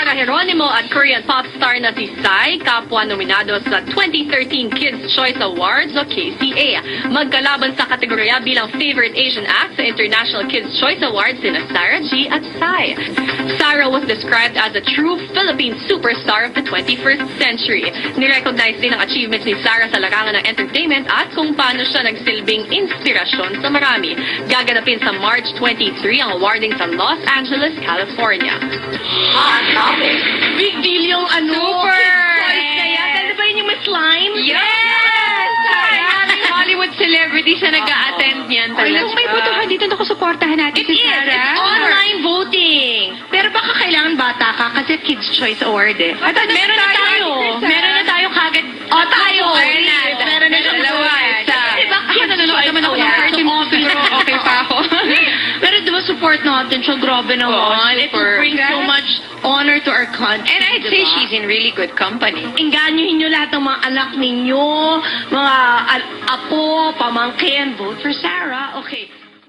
Sara Geronimo at Korean pop star na si Psy, kapwa nominado sa 2013 Kids' Choice Awards o KCA. Magkalaban sa kategorya bilang Favorite Asian Act sa International Kids' Choice Awards sina Sarah G at Psy. Sarah was described as a true Philippine superstar of the 21st century. Nirecognize din ang achievements ni Sarah sa larangan ng entertainment at kung paano siya nagsilbing inspirasyon sa marami. Gaganapin sa March 23 ang awarding sa Los Angeles, California. Big deal yung Super! Kaya, ano ba yun yung may slime? Yes! Maraming Hollywood celebrities na nag-a-attend niyan talaga. Kung may botohan dito, naku, supportahan natin si Sarah. It's online voting. Pero baka kailangan bata ka kasi Kids' Choice Award eh. At meron na tayo. Meron na tayo kagad. O tayo! Meron na dalawa. Diba? Nanonood naman ako ng 13 Okay pa ako. Pero diba support natin siya? Grabe naman. It super. brings so much honor to our country. And I'd say she's in really good company. Inganyohin nyo lahat ng mga anak ninyo, mga apo, pamangkin. Vote for Sarah. Okay.